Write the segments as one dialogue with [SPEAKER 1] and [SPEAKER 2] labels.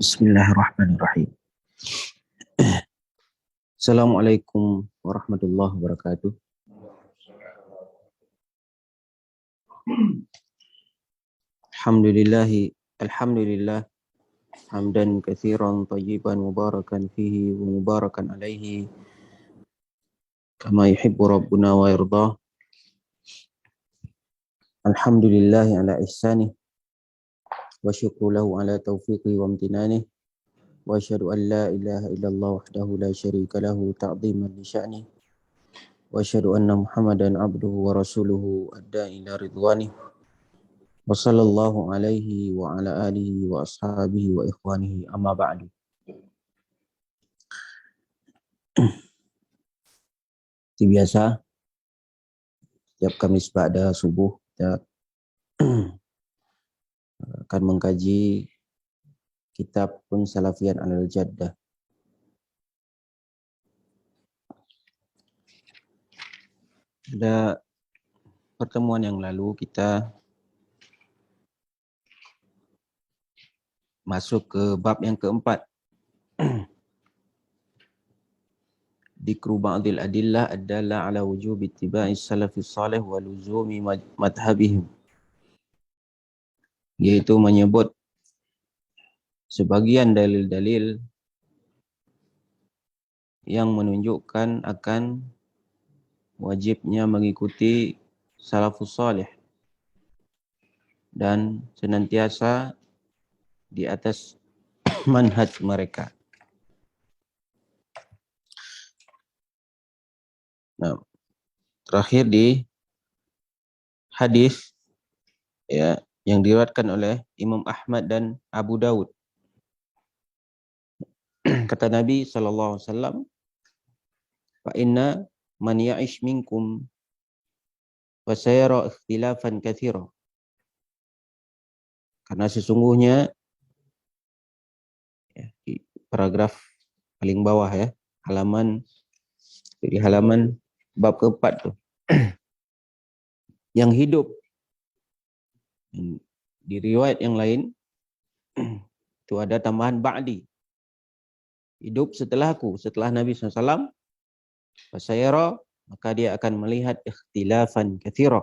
[SPEAKER 1] Bismillahirrahmanirrahim. Assalamualaikum warahmatullahi wabarakatuh. Alhamdulillah hamdan katsiran tayyiban mubarakan fihi wa mubarakan alaihi kama yuhibbu rabbuna wa yardah. Alhamdulillahi ala ihsanih wa syukru lahu ala taufiqi wa amtinanih wa asyhadu an la ilaha illallah wahdahu la syarika lahu ta'dhiman li sya'nih wa asyhadu anna Muhammadan abduhu wa rasuluhu adda ila ridwanih wa sallallahu alaihi wa ala alihi wa ashabihi wa ikhwanihi amma ba'du. Seperti biasa, setiap Kamis pada subuh kita akan mengkaji kitab Pun Salafiyan Alal Jaddah. Pada pertemuan yang lalu kita masuk ke bab yang keempat. Dikru ba'dil adillah ad-dalla ala wujubi ittiba'i salafis salih wa luzumi madhabihim. Yaitu menyebut sebagian dalil-dalil yang menunjukkan akan wajibnya mengikuti salafus salih dan senantiasa di atas manhaj mereka. Nah, terakhir di hadis ya yang diriwayatkan oleh Imam Ahmad dan Abu Dawud. Kata Nabi sallallahu alaihi wasallam, "Fa inna man ya'ish minkum wa sayara ikhtilafan katsira." Karena sesungguhnya ya, di paragraf paling bawah ya, di halaman bab keempat tuh. Yang hidup di riwayat yang lain itu ada tambahan ba'di. Hidup setelahku, setelah Nabi SAW, fasayara, maka dia akan melihat ikhtilafan katsira,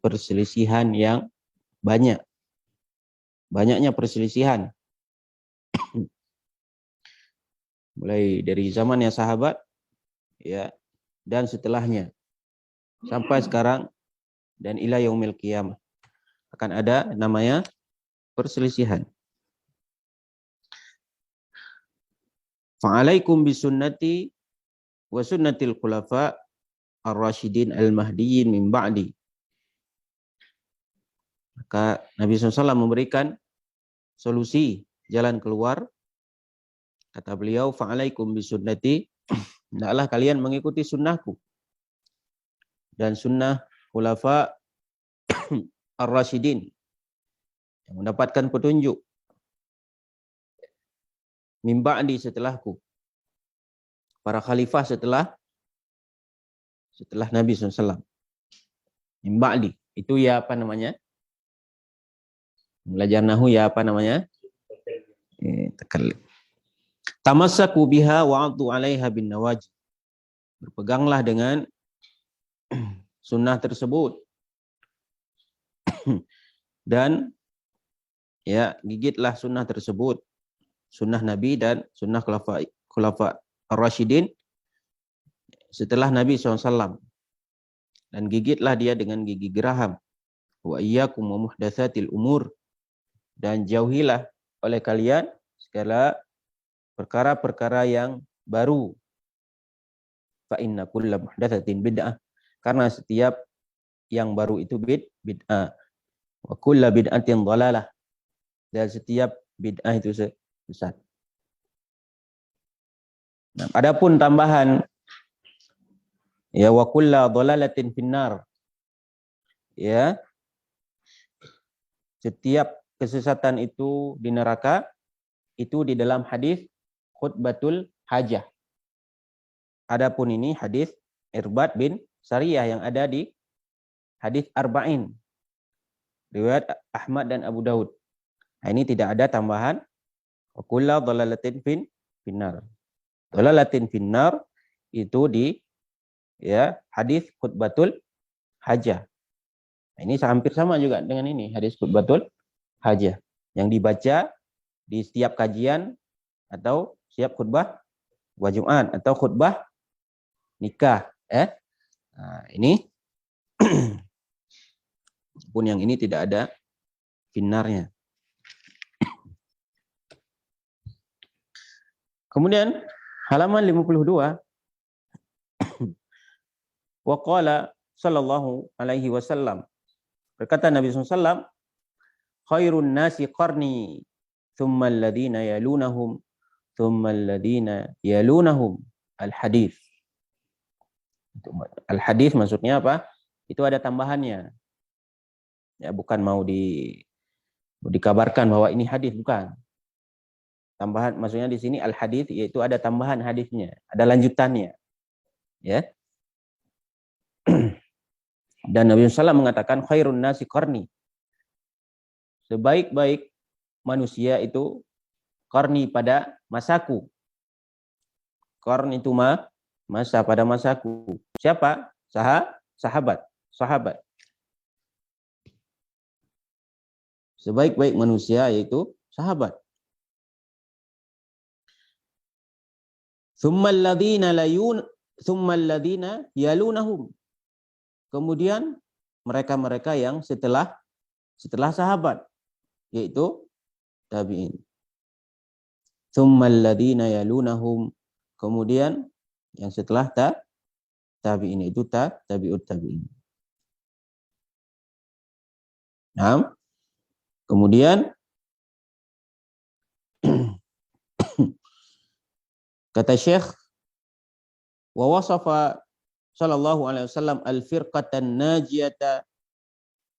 [SPEAKER 1] perselisihan yang banyak. Banyaknya perselisihan. Mulai dari zamannya sahabat ya dan setelahnya sampai sekarang dan ila yaumil qiyamah akan ada namanya perselisihan. Fa'alaikum bisunnati wa sunnatil khulafa ar-rasyidin al-mahdiyyin min ba'di. Maka Nabi SAW memberikan solusi jalan keluar. Kata beliau, fa'alaikum bisunnati, hendaklah kalian mengikuti sunnahku dan sunnah khulafa ar-rasyidin yang mendapatkan petunjuk min ba'di, setelahku, para khalifah setelah Nabi SAW. Min ba'di itu ya apa namanya? Belajar nahu ya apa namanya? Tamassaku biha wa'addu 'alaiha bin nawajid. Berpeganglah dengan sunnah tersebut dan ya gigitlah sunnah tersebut, sunnah Nabi dan sunnah khulafa ar-rasyidin setelah Nabi SAW, dan gigitlah dia dengan gigi geraham. Wa iyyakum wa muhdatsatil umur, dan jauhilah oleh kalian segala perkara-perkara yang baru. Fa inna kulla muhdatsatin bid'ah, karena setiap yang baru itu bid'ah. Wa kulla bid'atin dhalalah, dan setiap bid'ah itu sesat. Nah, adapun tambahan ya wa kulla dhalalatin finnar, ya setiap kesesatan itu di neraka, itu di dalam hadis khutbatul hajah. Adapun ini hadis Irbad bin Sariyah yang ada di hadis Arba'in riwayat Ahmad dan Abu Daud. Nah, ini tidak ada tambahan Wa kullu dhalalatin finnar. Dhalalatin finnar itu di hadis khutbatul hajah. Nah, ini hampir sama juga dengan ini hadis khutbatul hajah yang dibaca di setiap kajian atau setiap khutbah Jumat atau khutbah nikah. Nah, ini pun yang ini tidak ada finnarnya. Kemudian halaman 52 wa qala sallallahu alaihi wasallam, berkata Nabi SAW, khairun nasi qarni thumma alladhina yalunahum thumma alladhina yalunahum al-hadith. Al-hadith maksudnya apa? Itu ada tambahannya. Ya, bukan mau dikabarkan bahwa ini hadis, bukan. Tambahan maksudnya di sini al-hadits, yaitu ada tambahan hadisnya, ada lanjutannya. Ya. Dan Nabi SAW mengatakan khairun nasi qarni. Sebaik-baik manusia itu qarni pada masaku. Qarn itu masa pada masaku. Siapa? Sahabat. Sebaik-baik manusia yaitu sahabat. Tsummal ladzina yalunahum. Kemudian mereka-mereka yang setelah sahabat, yaitu tabi'in. Tsummal ladzina yalunahum. Kemudian yang setelah tabi'in itu tabi'ut tabi'in. Nah, kemudian kata Syekh, wa wasafa sallallahu alaihi wasallam al-firqatan najiyata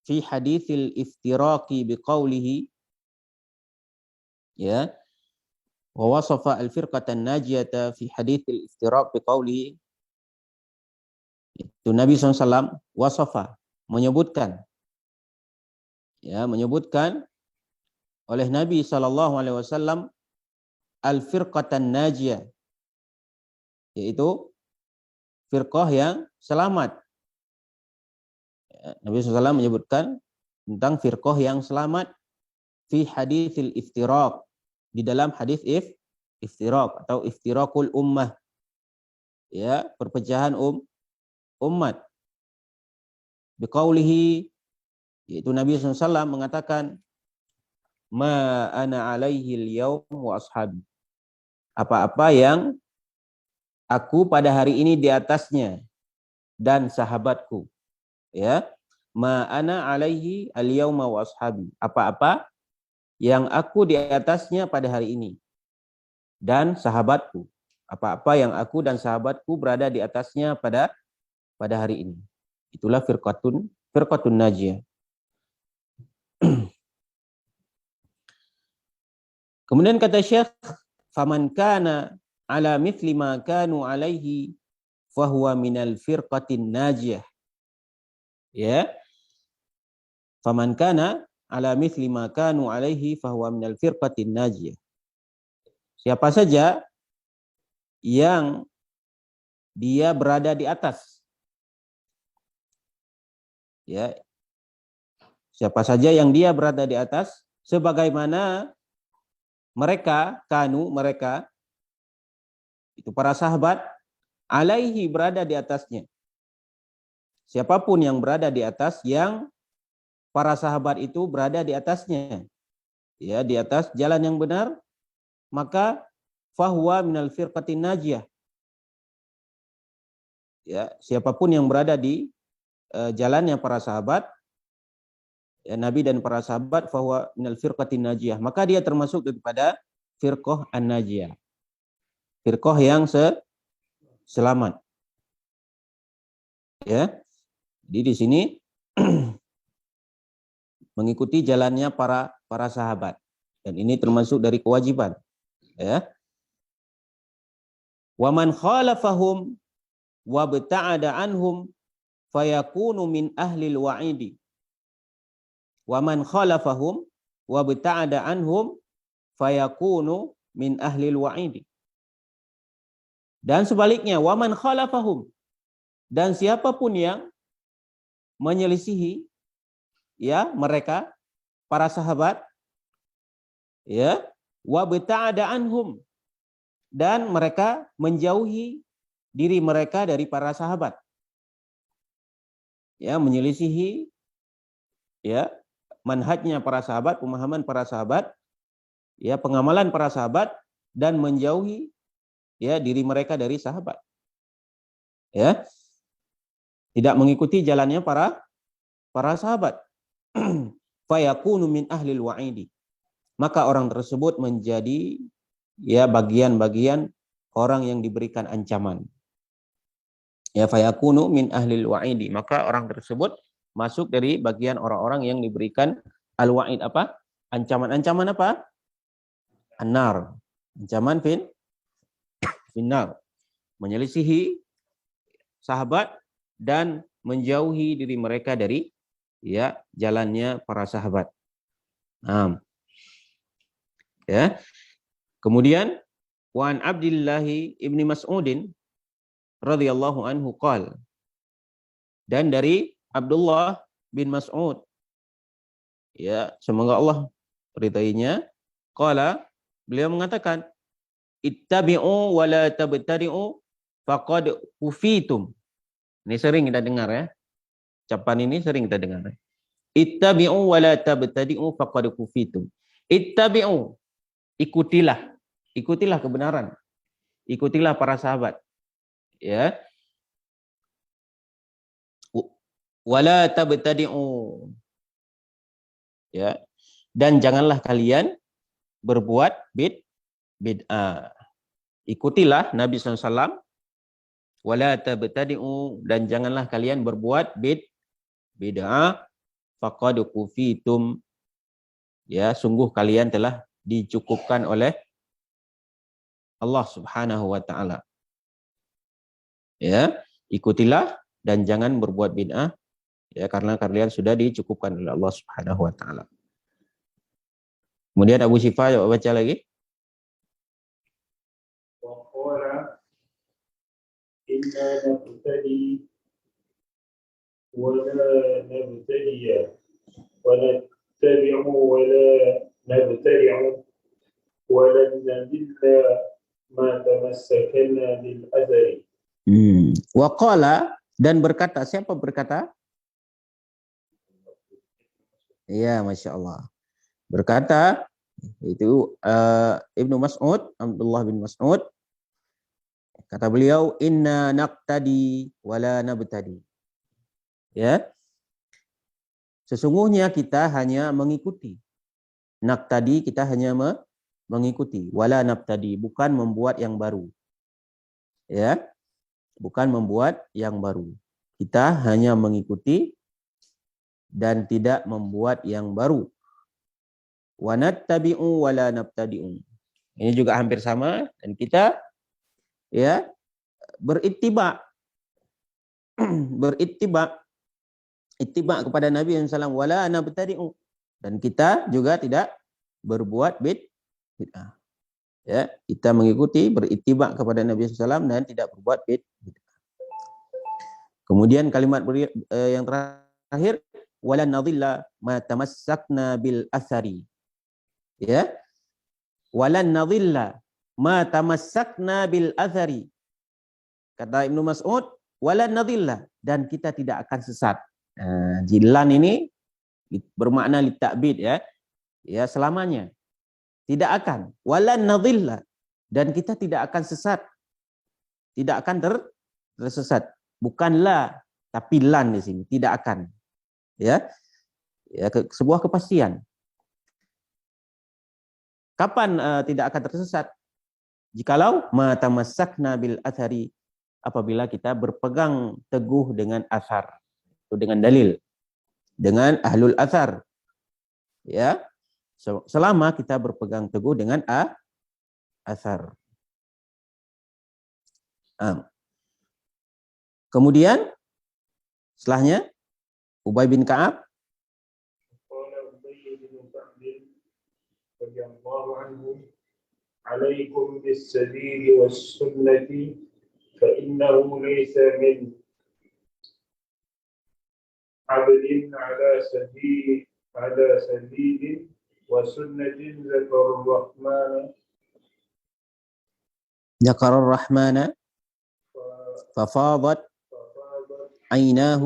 [SPEAKER 1] fi haditsil iftiraqi biqaulihi, ya, wa wasafa al-firqatan najiyata fi haditsil iftiraq biqaulihi. Itu Nabi SAW wasafa, menyebutkan oleh Nabi SAW al-firqatan najiyah, yaitu firqah yang selamat. Nabi SAW menyebutkan tentang firqah yang selamat fi haditsil iftiraq, di dalam hadis iftiraq atau iftiraqul ummah, ya, perpecahan umat. Biqaulihi, yaitu Nabi SAW mengatakan ma ana alaihi al-yaum wa ashabi, apa-apa yang aku pada hari ini di atasnya dan sahabatku, ya. Ma ana alaihi al-yauma wa ashabi, apa-apa yang aku di atasnya pada hari ini dan sahabatku, apa-apa yang aku dan sahabatku berada di atasnya pada hari ini. Itulah firqatun najiyah. Kemudian kata Syekh, faman kana ala mithli ma kanu alaihi fahuwa minal firqatin najiyah. Ya. Faman kana ala mithli ma kanu alaihi fahuwa minal firqatin najiyah. Siapa saja yang dia berada di atas, ya, siapa saja yang dia berada di atas sebagaimana mereka itu para sahabat alaihi berada di atasnya. Siapapun yang berada di atas yang para sahabat itu berada di atasnya, ya, di atas jalan yang benar, maka fahuwa minal firqatin najiyah. Ya, siapapun yang berada di jalannya para sahabat, ya, Nabi dan para sahabat, fahuwa minal firqatin najiyah, maka dia termasuk daripada firqah an-najiyah, firqah yang selamat. Ya, jadi di sini mengikuti jalannya para sahabat, dan ini termasuk dari kewajiban. Ya. Wa man khalafahum wa bta'ada anhum fayakunu min ahlil wa'idi. Wa man khalafahum wa bta'ada anhum fayakunu min ahlil wa'idi. Dan sebaliknya, waman khalafahum, dan siapapun yang menyelisihi ya mereka para sahabat, ya, wa beta'ada anhum, dan mereka menjauhi diri mereka dari para sahabat, ya, menyelisihi ya manhajnya para sahabat, pemahaman para sahabat, ya, pengamalan para sahabat, dan menjauhi ya diri mereka dari sahabat, ya, tidak mengikuti jalannya para sahabat. Fayakunu min ahlil wa'idi, maka orang tersebut menjadi ya bagian-bagian orang yang diberikan ancaman. Ya, fayakunu min ahlil wa'idi, maka orang tersebut masuk dari bagian orang-orang yang diberikan al-wa'id, apa? Ancaman-ancaman apa? An-nar. Ancaman finnar. Menyelisihi sahabat dan menjauhi diri mereka dari ya jalannya para sahabat. Nah, ya. Kemudian wa an Abdullah ibni Mas'udin radhiyallahu anhu qala, dan dari Abdullah bin Mas'ud, ya semoga Allah ridainya, qala, beliau mengatakan, ittabi'u wa la tabtadi'u faqad kufitum. Ini sering kita dengar ya. Ucapan ini sering kita dengar. Ittabi'u wa la tabtadi'u faqad kufitum. Ittabi'u, ikutilah. Ikutilah kebenaran. Ikutilah para sahabat. Ya. Wala tabtadi'u. Ya. Dan janganlah kalian berbuat bid'ah. Ikutilah Nabi SAW. Wala tabtadi'u, dan janganlah kalian berbuat bid'ah. Faqad kufitum. Ya, sungguh kalian telah dicukupkan oleh Allah Subhanahu wa taala. Ya, ikutilah dan jangan berbuat bid'ah, ya, karena kalian sudah dicukupkan oleh Allah Subhanahu wa taala. Kemudian Abu Syifa baca lagi.
[SPEAKER 2] Wa qala inna nabtadi wa la nabtadiya wa nattabi'u wa la nabtadi'u wa lan nadilla ma tamassakna bil athari.
[SPEAKER 1] Wa qala, dan berkata, siapa berkata? Ya, Masya Allah. Berkata itu Ibnu Mas'ud, Abdullah bin Mas'ud, kata beliau, inna naqtadi wala nabtadi. Ya. Sesungguhnya kita hanya mengikuti. Naqtadi, kita hanya mengikuti. Wala nabtadi, bukan membuat yang baru. Ya. Bukan membuat yang baru. Kita hanya mengikuti dan tidak membuat yang baru. Wa nattabi'u wa la nabtadi'u. Ini juga hampir sama, dan kita ya berittiba ittiba kepada Nabi SAW, wa la nabtadi'u, dan kita juga tidak berbuat bid'ah. Ya, kita mengikuti, berittiba kepada Nabi SAW dan tidak berbuat bid'ah. Kemudian kalimat yang terakhir, wala nadhilla ma tamassakna bil athari. Ya, walan nadhilla ma tamassakna bil athari. Kata Ibnu Mas'ud, walan nadhilla, dan kita tidak akan sesat. Jillan ini bermakna litakbid, ya. Ya, selamanya. Tidak akan. Walan nadhilla, dan kita tidak akan sesat. Tidak akan tersesat. Bukan la, tapi lan di sini, tidak akan. Ya. Ya, sebuah kepastian. Kapan tidak akan tersesat? Jikalau ma tamassakna bil athari, apabila kita berpegang teguh dengan athar, atau dengan dalil, dengan ahlul athar. Ya. Selama kita berpegang teguh dengan athar. Kemudian setelahnya Ubay bin Ka'ab.
[SPEAKER 2] رضي الله عنه عليكم بالسبيل والسنة فإنه ليس من عبد على سبيل وسنة
[SPEAKER 1] ذكر الرحمن ففاضت
[SPEAKER 2] ففاضت
[SPEAKER 1] عيناه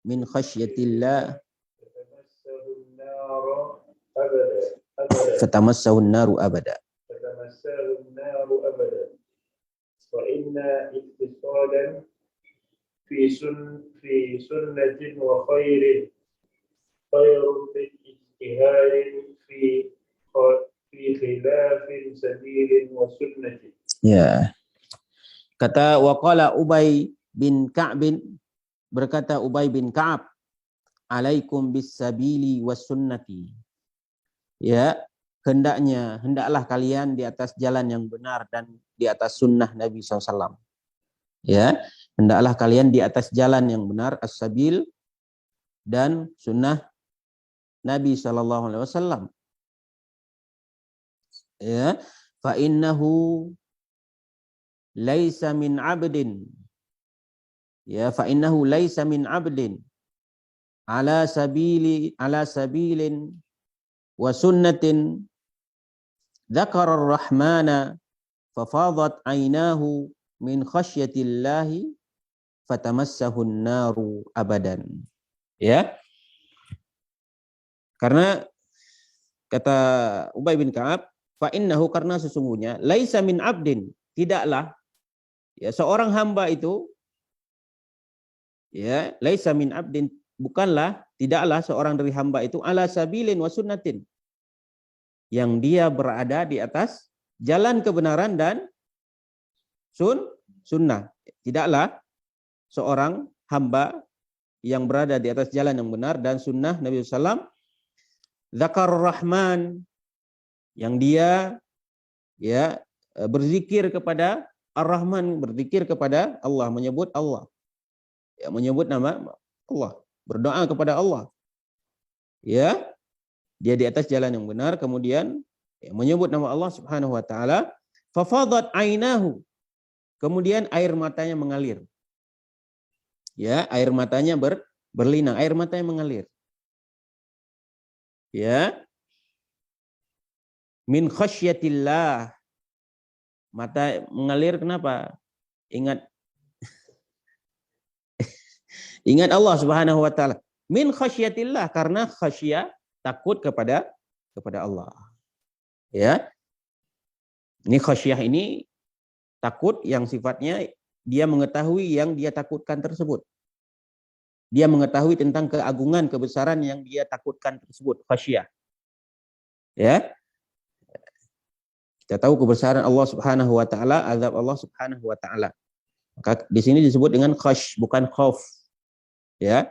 [SPEAKER 1] من خشية الله
[SPEAKER 2] فتمسه النار
[SPEAKER 1] فتمسه النار
[SPEAKER 2] أبدا
[SPEAKER 1] أبدا.
[SPEAKER 2] فتمسه النار أبدا وإن اتصالا في سنة وخير خير من اجتهاد في خلاف سبيل وسنة.
[SPEAKER 1] Ya. Kata waqala Ubay bin Ka'b, berkata Ubay bin Ka'ab, alaikum bis sabili was sunnati. Ya, hendaklah kalian di atas jalan yang benar dan di atas sunnah Nabi SAW. Ya, hendaklah kalian di atas jalan yang benar, as-sabil, dan sunnah Nabi SAW. Ya, fa innahu laisa min abdin, ya, fa innahu laisa min abdin ala sabilin wa sunnatin dzakara ar-rahmana fafadat aynahu min khasyatillahi fatamassahu an-naru abadan. Ya, karena kata Ubay bin Ka'ab, fa innahu, karena sesungguhnya, laisa min abdin, tidaklah, ya, seorang hamba itu, ya, laisa min abdin, bukanlah, tidaklah seorang dari hamba itu ala sabilin wa sunnatin, yang dia berada di atas jalan kebenaran dan sunnah. Tidaklah seorang hamba yang berada di atas jalan yang benar dan sunnah Nabi SAW, Zakar Rahman, yang dia, ya, berzikir kepada Ar-Rahman, berzikir kepada Allah, menyebut Allah, ya, menyebut nama Allah, berdoa kepada Allah, ya, dia di atas jalan yang benar, kemudian, ya, menyebut nama Allah Subhanahu wa taala, fafadat ainahu, kemudian air matanya mengalir, ya, air matanya berlinang, air matanya mengalir, ya, min khasyatillah, mata mengalir kenapa? Ingat Allah Subhanahu wa taala. Min khasyatillah, karena khasyah, takut kepada Allah. Ya. Ini khasyah ini takut yang sifatnya dia mengetahui yang dia takutkan tersebut. Dia mengetahui tentang keagungan, kebesaran yang dia takutkan tersebut, khasyah. Ya. Kita tahu kebesaran Allah Subhanahu wa taala, azab Allah Subhanahu wa taala. Maka di sini disebut dengan khash, bukan khauf. Ya.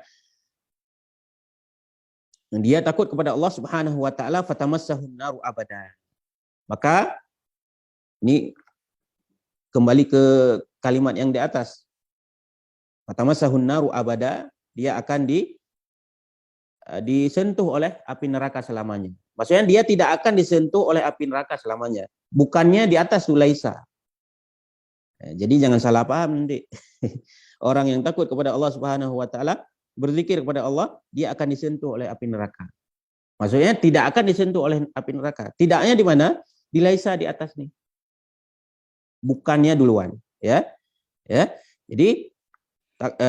[SPEAKER 1] Dia takut kepada Allah Subhanahu wa taala, fatamassahun naru abada. Maka ini kembali ke kalimat yang di atas. Fatamassahun naru abada, dia akan disentuh oleh api neraka selamanya. Maksudnya dia tidak akan disentuh oleh api neraka selamanya. Bukannya di atas Sulaisa. Jadi jangan salah paham nanti. Orang yang takut kepada Allah Subhanahu wa taala, berzikir kepada Allah, dia akan disentuh oleh api neraka. Maksudnya tidak akan disentuh oleh api neraka. Tidaknya di mana? Di Laisa, di atas nih. Bukannya duluan, ya. Ya. Jadi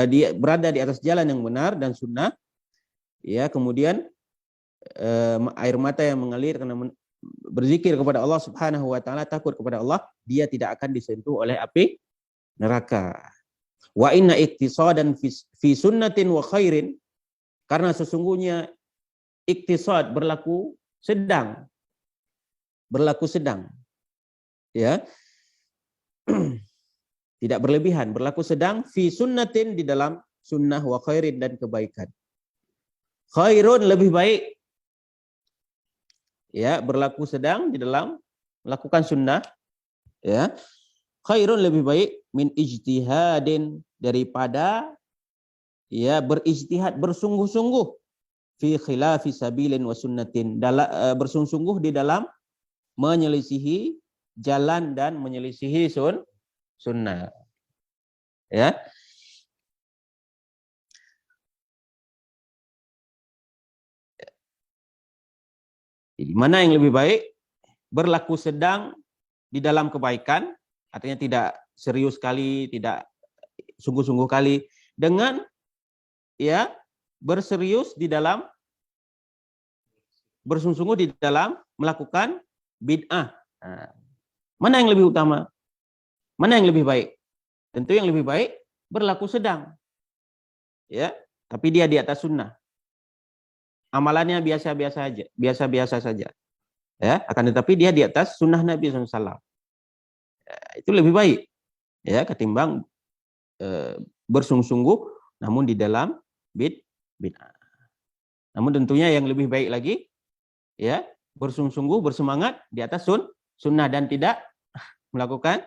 [SPEAKER 1] dia berada di atas jalan yang benar dan sunnah. Ya, kemudian air mata yang mengalir karena berzikir kepada Allah Subhanahu wa taala, takut kepada Allah, dia tidak akan disentuh oleh api neraka. Wa inna iktisadan fi sunnatin wa khairin, karena sesungguhnya iktisad berlaku sedang. Ya. Tidak berlebihan, berlaku sedang, fi sunnatin, di dalam sunnah, wa khairin, dan kebaikan. Khairun, lebih baik. Ya, berlaku sedang di dalam melakukan sunnah, ya. Khairun, lebih baik, min ijtihadin, daripada, ya, berijtihad, bersungguh-sungguh fi khilafi sabilin wa sunnatin, bersungguh-sungguh di dalam menyelisihi jalan dan menyelisihi sunnah. Ya. Jadi, mana yang lebih baik? Berlaku sedang di dalam kebaikan, artinya tidak serius kali, tidak sungguh-sungguh kali, dengan ya berserius di dalam, bersungguh-sungguh di dalam melakukan bid'ah. Nah, mana yang lebih utama? Mana yang lebih baik? Tentu yang lebih baik berlaku sedang. Ya, tapi dia di atas sunnah. Amalannya biasa-biasa saja. Ya, akan tetapi dia di atas sunnah Nabi SAW. Ya, itu lebih baik. Ya, ketimbang bersungguh-sungguh namun di dalam bid'ah. Namun tentunya yang lebih baik lagi, ya, bersungguh-sungguh, bersemangat di atas sunnah dan tidak melakukan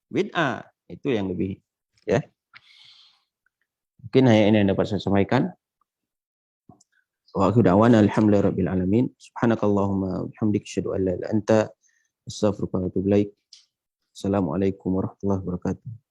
[SPEAKER 1] bid'ah. Itu yang lebih, ya. Mungkin hanya ini yang dapat saya sampaikan. Wa akhiru da'wana alhamdulillahirabbil alamin. Subhanakallahumma wa bihamdika asyhadu an la ilaha illa anta astaghfiruka wa atubu ilaik. Assalamualaikum warahmatullahi wabarakatuh.